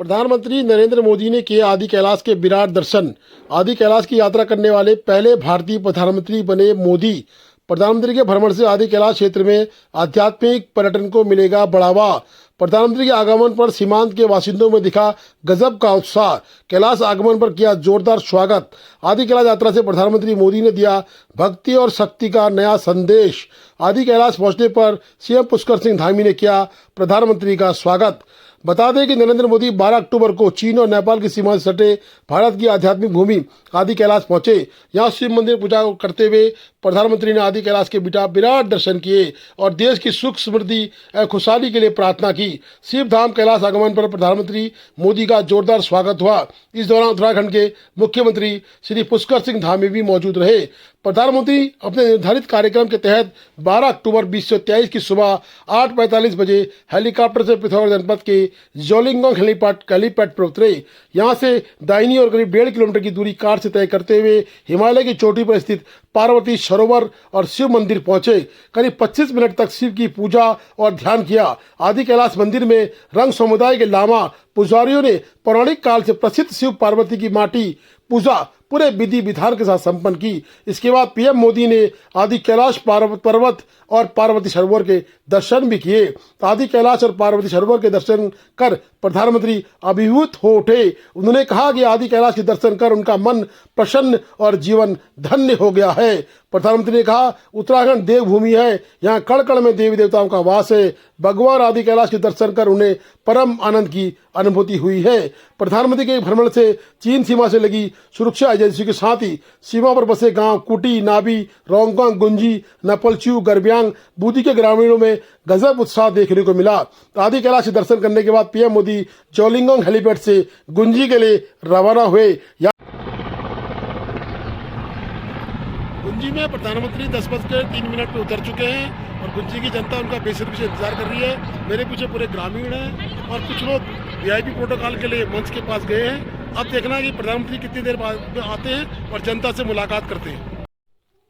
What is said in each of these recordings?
प्रधानमंत्री नरेंद्र मोदी ने किए आदि कैलाश के विराट दर्शन। आदि कैलाश की यात्रा करने वाले पहले भारतीय प्रधानमंत्री बने मोदी। प्रधानमंत्री के भ्रमण से आदि कैलाश क्षेत्र में आध्यात्मिक पर्यटन को मिलेगा बढ़ावा। प्रधानमंत्री के आगमन पर सीमांत के बासिंदों में दिखा गजब का उत्साह। कैलाश आगमन पर किया जोरदार स्वागत। आदि कैलाश यात्रा से प्रधानमंत्री मोदी ने दिया भक्ति और शक्ति का नया संदेश। आदि कैलाश पहुंचने पर सीएम पुष्कर सिंह धामी ने किया प्रधानमंत्री का स्वागत। बता दें कि नरेंद्र मोदी 12 अक्टूबर को चीन और नेपाल की सीमा से सटे भारत की आध्यात्मिक भूमि आदि कैलाश पहुंचे। यहां शिव मंदिर पूजा करते हुए प्रधानमंत्री ने आदि कैलाश के विराट दर्शन किए और देश की सुख समृद्धि और खुशहाली के लिए प्रार्थना की। शिव धाम कैलाश आगमन पर प्रधानमंत्री मोदी का जोरदार स्वागत हुआ। इस दौरान उत्तराखंड के मुख्यमंत्री श्री पुष्कर सिंह धामी भी मौजूद रहे। प्रधानमंत्री अपने निर्धारित कार्यक्रम के तहत 12 अक्टूबर 2023 की सुबह 8:45 बजे हेलीकॉप्टर से पिथौरागढ़ जनपद के जोलिंगोंग हेलीपैड पर उतरे। यहां से दाहिनी ओर करीब 1.5 किलोमीटर की दूरी कार से तय करते हुए हिमालय की चोटी पर स्थित पार्वती सरोवर और शिव मंदिर पहुंचे। करीब 25 मिनट तक शिव की पूजा और ध्यान किया। आदि कैलाश मंदिर में रंग समुदाय के लामा पुजारियों ने पौराणिक काल से प्रसिद्ध शिव पार्वती की माटी पूजा पूरे विधि विधान के साथ संपन्न की। इसके बाद पीएम मोदी ने आदि कैलाश पर्वत और पार्वती सरोवर के दर्शन भी किए। आदि कैलाश और पार्वती सरोवर के दर्शन कर प्रधानमंत्री अभिभूत हो उठे। उन्होंने कहा कि आदि कैलाश के दर्शन कर उनका मन प्रसन्न और जीवन धन्य हो गया है। प्रधानमंत्री ने कहा, उत्तराखंड देवभूमि है, यहाँ कण कण में देवी देवताओं का वास है। भगवान आदि कैलाश के दर्शन कर उन्हें परम आनंद की अनुभूति हुई है। प्रधानमंत्री के भ्रमण से चीन सीमा से लगी सुरक्षा एजेंसी के साथ ही सीमा पर बसे गांव कुटी, नाबी, रोंगगांग, गुंजी, नपलच्यू, गरब्यांग, बूदी के ग्रामीणों में गजब उत्साह देखने को मिला। आदि कैलाश के दर्शन करने के बाद पीएम मोदी जोलिंगोंग हेलीपैड से गुंजी के लिए रवाना हुए। गुंजी में प्रधानमंत्री 10:03 पे उतर चुके हैं और गुंजी की जनता उनका बेसब्री से इंतजार कर रही है। मेरे पीछे पूरे ग्रामीण हैं और कुछ लोग वीआईपी प्रोटोकॉल के लिए मंच के पास गए हैं। अब देखना है कि प्रधानमंत्री कितनी देर बाद आते हैं और जनता से मुलाकात करते हैं।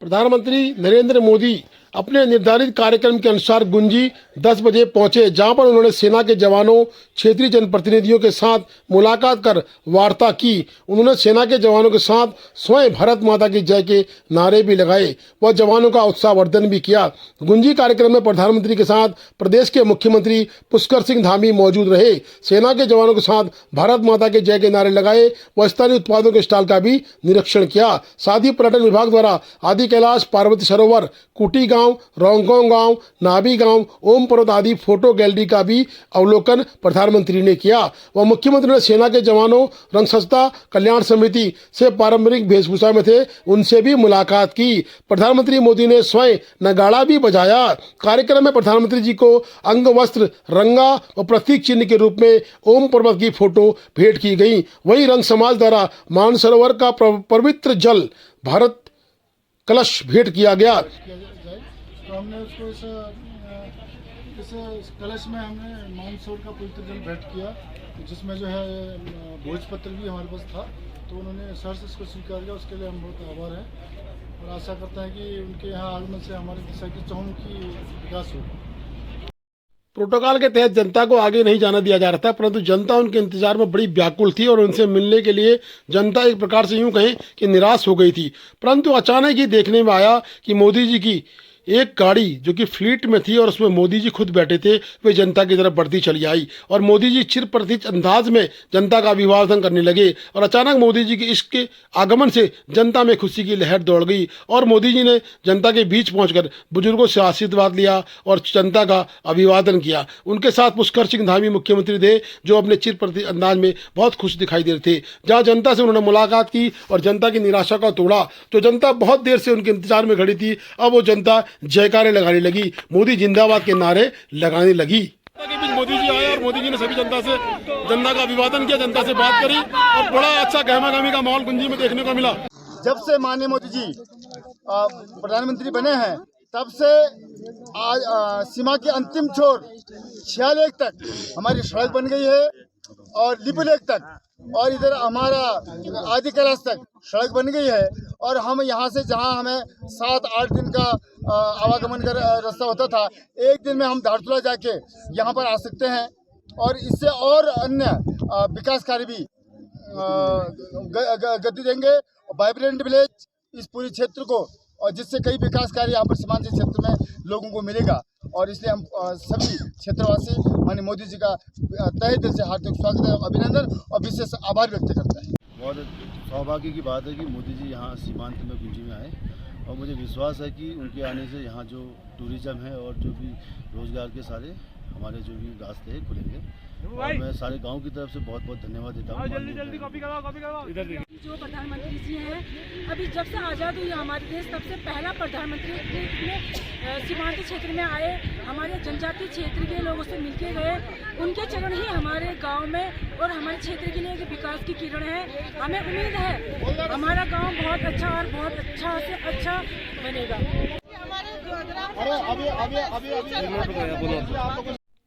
प्रधानमंत्री नरेंद्र मोदी अपने निर्धारित कार्यक्रम के अनुसार गुंजी 10 बजे पहुंचे, जहां पर उन्होंने सेना के जवानों, क्षेत्रीय जनप्रतिनिधियों के साथ मुलाकात कर वार्ता की। उन्होंने सेना के जवानों के साथ स्वयं भारत माता की जय के नारे भी लगाए व जवानों का उत्साहवर्धन भी किया। गुंजी कार्यक्रम में प्रधानमंत्री के साथ प्रदेश के मुख्यमंत्री पुष्कर सिंह धामी मौजूद रहे। सेना के जवानों के साथ भारत माता के जय के नारे लगाए व स्थानीय उत्पादों के स्टॉल का भी निरीक्षण किया। साथ ही पर्यटन विभाग द्वारा आदि कैलाश, पार्वती सरोवर, कुटी गांव, रोंगगांव गांव, नाबी गांव, ओम पर्वत आदि फोटो गैलरी का भी अवलोकन प्रधानमंत्री ने किया। वह मुख्यमंत्री ने सेना के जवानों, रंगसस्ता कल्याण समिति से पारंपरिक वेशभूषा में थे, उनसे भी मुलाकात की। प्रधानमंत्री मोदी ने स्वयं नगाड़ा भी बजाया। कार्यक्रम में प्रधानमंत्री जी को अंग वस्त्र, रंगा और प्रतीक चिन्ह के रूप में ओम पर्वत की फोटो भेंट की गई। वहीं रंग समाज द्वारा मानसरोवर का पवित्र जल भारत कलश भेंट किया गया। तो हमने उसको इस कलश में हमने मानसरोवर का पवित्र जल भेंट किया, जिसमें जो है भोजपत्र भी हमारे पास था, तो उन्होंने सहर्ष इसको स्वीकार किया। उसके लिए हम बहुत आभार हैं और आशा करते हैं कि उनके यहाँ आगमन से हमारे दिशा की चहुमुखी विकास हो। प्रोटोकॉल के तहत जनता को आगे नहीं जाना दिया जा रहा था, परंतु जनता उनके इंतजार में बड़ी व्याकुल थी और उनसे मिलने के लिए जनता एक प्रकार से यूं कहें कि निराश हो गई थी। परंतु अचानक ही देखने में आया कि मोदी जी की एक गाड़ी जो कि फ्लीट में थी और उसमें मोदी जी खुद बैठे थे, वे जनता की तरफ बढ़ती चली आई और मोदी जी चिर परिचित अंदाज में जनता का अभिवादन करने लगे। और अचानक मोदी जी के इसके आगमन से जनता में खुशी की लहर दौड़ गई और मोदी जी ने जनता के बीच पहुंचकर बुजुर्गों से आशीर्वाद लिया और जनता का अभिवादन किया। उनके साथ पुष्कर सिंह धामी मुख्यमंत्री थे, जो अपने चिर परिचित अंदाज में बहुत खुश दिखाई दे रहे थे। जहाँ जनता से उन्होंने मुलाकात की और जनता की निराशा का तोड़ा। जो जनता बहुत देर से उनके इंतजार में खड़ी थी, अब वो जनता जयकारे लगाने लगी, मोदी जिंदाबाद के नारे लगाने लगी। मोदी जी आए और मोदी जी ने सभी जनता का अभिवादन किया, जनता से बात करी और बड़ा अच्छा गहमा-गहमी का माहौल गुंजी में देखने को मिला। जब से माननीय मोदी जी प्रधानमंत्री बने हैं, तब से आज सीमा के अंतिम छोर छियालेख तक हमारी सड़क बन गई है और लिपुलेख तक, और इधर हमारा आदि कैलाश तक सड़क बन गई है। और हम यहाँ से जहाँ हमें 7-8 दिन का आवागमन का रास्ता होता था, एक दिन में हम धारचूला जाके यहाँ पर आ सकते हैं। और इससे और अन्य विकास कार्य भी गति देंगे। वाइब्रेंट विलेज इस पूरे क्षेत्र को, और जिससे कई विकास कार्य यहाँ पर सीमांचल क्षेत्र में लोगों को मिलेगा। और इसलिए हम सभी क्षेत्रवासी माननीय मोदी जी का तहे दिल से हार्दिक स्वागत है, अभिनंदन और विशेष आभार व्यक्त करते हैं। बहुत सौभाग्य की बात है कि मोदी जी यहाँ सीमांत में गुंजी में आए, और मुझे विश्वास है कि उनके आने से यहाँ जो टूरिज्म है और जो भी रोजगार के सारे हमारे जो भी रास्ते हैं खुलेंगे। और मैं सारे गांव की तरफ से बहुत बहुत धन्यवाद देता हूँ। जो प्रधानमंत्री जी हैं, अभी जब से आज़ाद हुई हमारे देश तब से पहला प्रधानमंत्री सीमांत क्षेत्र में आए, हमारे जनजातीय क्षेत्र के लोगों से मिलके गए। उनके चरण ही हमारे गांव में और हमारे क्षेत्र के लिए एक विकास की किरण है। हमें उम्मीद है हमारा गांव बहुत अच्छा और बहुत अच्छा से अच्छा बनेगा।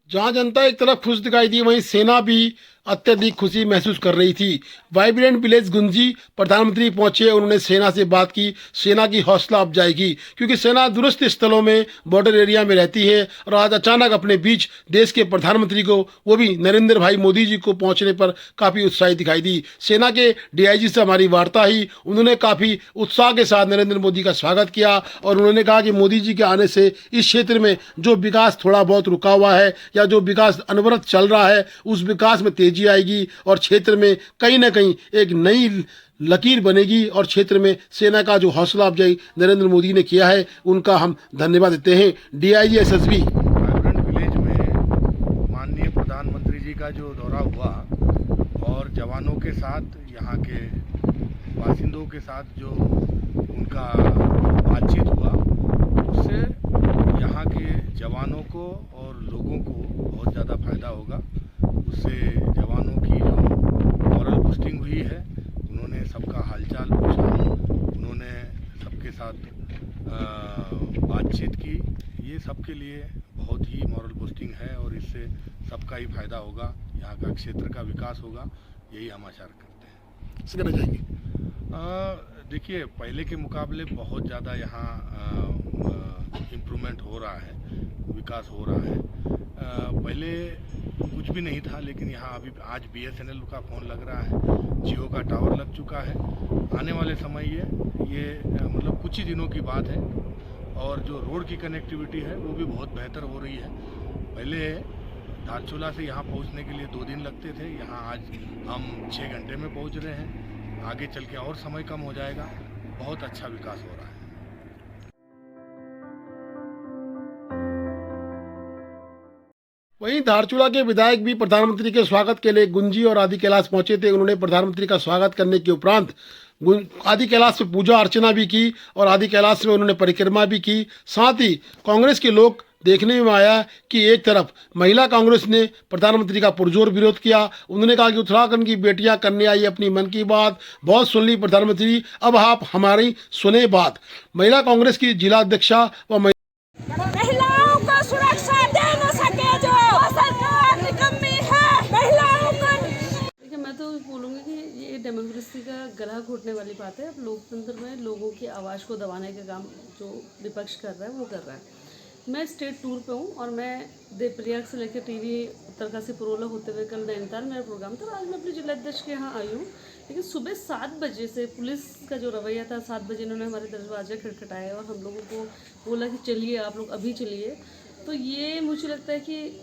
जहां जनता एक तरफ खुश दिखाई दी, वहीं सेना भी अत्यधिक खुशी महसूस कर रही थी। वाइब्रेंट विलेज गुंजी प्रधानमंत्री पहुंचे, उन्होंने सेना से बात की, सेना की हौसला अफजाई की, क्योंकि सेना दूरस्थ स्थलों में बॉर्डर एरिया में रहती है। और आज अचानक अपने बीच देश के प्रधानमंत्री को, वो भी नरेंद्र भाई मोदी जी को पहुंचने पर काफ़ी उत्साहित दिखाई दी। सेना के DIG से हमारी वार्ता हुई, उन्होंने काफ़ी उत्साह के साथ नरेंद्र मोदी का स्वागत किया और उन्होंने कहा कि मोदी जी के आने से इस क्षेत्र में जो विकास थोड़ा बहुत रुका हुआ है या जो विकास अनवरत चल रहा है, उस विकास में तेजी आएगी और क्षेत्र में कहीं ना कहीं एक नई लकीर बनेगी। और क्षेत्र में सेना का जो हौसला अफजाई नरेंद्र मोदी ने किया है, उनका हम धन्यवाद देते हैं। DIG SSB वाइब्रेंट विलेज में माननीय प्रधानमंत्री जी का जो दौरा हुआ और जवानों के साथ, यहाँ के बासिंदों के साथ जो उनका बातचीत हुआ, उससे यहाँ के जवानों को और लोगों को बहुत ज़्यादा फायदा होगा। उससे जवानों की जो मॉरल बूस्टिंग हुई है, उन्होंने सबका हालचाल पूछा, उन्होंने सबके साथ बातचीत की, ये सबके लिए बहुत ही मॉरल बूस्टिंग है और इससे सबका ही फायदा होगा, यहाँ का क्षेत्र का विकास होगा, यही हम आशा करते हैं। देखिए, पहले के मुकाबले बहुत ज़्यादा यहाँ इम्प्रूवमेंट हो रहा है, विकास हो रहा है। पहले कुछ भी नहीं था, लेकिन यहाँ अभी आज BSNL का फ़ोन लग रहा है, जियो का टावर लग चुका है। आने वाले समय ये मतलब कुछ ही दिनों की बात है। और जो रोड की कनेक्टिविटी है वो भी बहुत बेहतर हो रही है। पहले धारचूला से यहाँ पहुँचने के लिए 2 दिन लगते थे, यहाँ आज हम 6 घंटे में पहुँच रहे हैं। आगे चल के और समय कम हो जाएगा। बहुत अच्छा विकास हो रहा है। वहीं धारचूला के विधायक भी प्रधानमंत्री के स्वागत के लिए गुंजी और आदि कैलाश पहुंचे थे। उन्होंने प्रधानमंत्री का स्वागत करने के उपरांत आदि कैलाश में पूजा अर्चना भी की और आदि कैलाश में उन्होंने परिक्रमा भी की। साथ ही कांग्रेस के लोग देखने में आया कि एक तरफ महिला कांग्रेस ने प्रधानमंत्री का पुरजोर विरोध किया। उन्होंने कहा कि उत्तराखंड की बेटियां करने आई अपनी मन की बात, बहुत सुन ली प्रधानमंत्री, अब आप हमारी सुने बात। महिला कांग्रेस की जिला अध्यक्षा व महिलाओं को सुरक्षा दे न सके जो सरकार निकम्मी है, महिलाओं को। देखिए, मैं तो बोलूँगी कि ये डेमोक्रेसी का गला घोटने वाली बात है। अब लोकतंत्र में लोगों की आवाज़ को दबाने का काम जो विपक्ष कर रहा है वो कर रहा है। मैं स्टेट टूर पे हूँ और मैं देवप्रयाग से लेकर टीवी उत्तरकाशी पुरोला होते हुए कल नैनीताल मेरा प्रोग्राम था। आज मैं अपने जिलाध्यक्ष के यहाँ आई हूँ, लेकिन सुबह 7 बजे से पुलिस का जो रवैया था, 7 बजे इन्होंने हमारे दरवाजे खटखटाए और हम लोगों को बोला कि चलिए आप लोग अभी चलिए। तो ये मुझे लगता है कि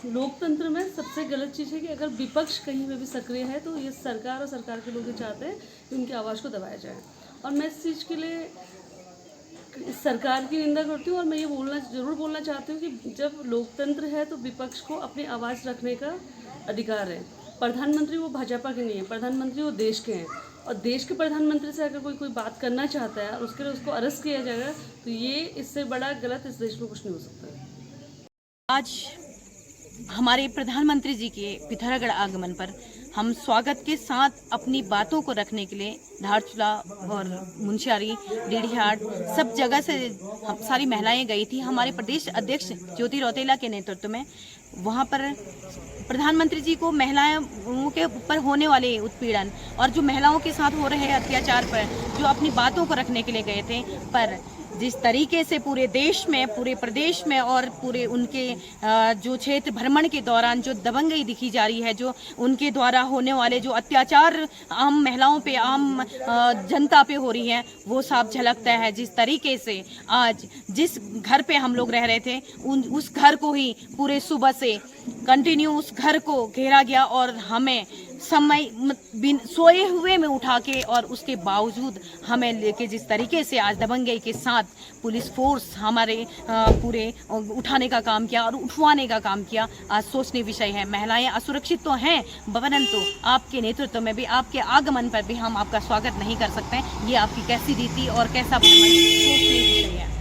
लोकतंत्र में सबसे गलत चीज़ है कि अगर विपक्ष कहीं पे भी सक्रिय है तो ये सरकार और सरकार के लोग ये चाहते हैं कि उनकी आवाज़ को दबाया जाए। और मैं इस चीज़ के लिए सरकार की निंदा करती हूँ और मैं ये ज़रूर बोलना चाहती हूँ कि जब लोकतंत्र है तो विपक्ष को अपनी आवाज़ रखने का अधिकार है। प्रधानमंत्री वो भाजपा के नहीं है, प्रधानमंत्री वो देश के हैं और देश के प्रधानमंत्री से अगर कोई बात करना चाहता है और उसके लिए उसको अरेस्ट किया जाएगा तो ये इससे बड़ा गलत इस देश में कुछ नहीं हो सकता। आज हमारे प्रधानमंत्री जी के पिथौरागढ़ आगमन पर हम स्वागत के साथ अपनी बातों को रखने के लिए धारचूला और मुंशियारी, डीडीहाट सब जगह से हम सारी महिलाएं गई थी। हमारे प्रदेश अध्यक्ष ज्योति रौतेला के नेतृत्व में वहां पर प्रधानमंत्री जी को महिलाओं के ऊपर होने वाले उत्पीड़न और जो महिलाओं के साथ हो रहे अत्याचार पर जो अपनी बातों को रखने के लिए गए थे, पर जिस तरीके से पूरे देश में, पूरे प्रदेश में और पूरे उनके जो क्षेत्र भ्रमण के दौरान जो दबंगई दिखी जा रही है, जो उनके द्वारा होने वाले जो अत्याचार आम महिलाओं पे, आम जनता पे हो रही है, वो साफ झलकता है। जिस तरीके से आज जिस घर पे हम लोग रह रहे थे उस घर को ही पूरे सुबह से कंटिन्यू उस घर को घेरा गया और हमें सोए हुए में उठा के और उसके बावजूद हमें लेके जिस तरीके से आज दबंगई के साथ पुलिस फोर्स हमारे पूरे उठाने का काम किया और उठवाने का काम किया, आज सोचने विषय है। महिलाएं असुरक्षित तो हैं, परंतु आपके नेतृत्व में भी, आपके आगमन पर भी हम आपका स्वागत नहीं कर सकते हैं। ये आपकी कैसी रीति और कैसा सोचने विषय है।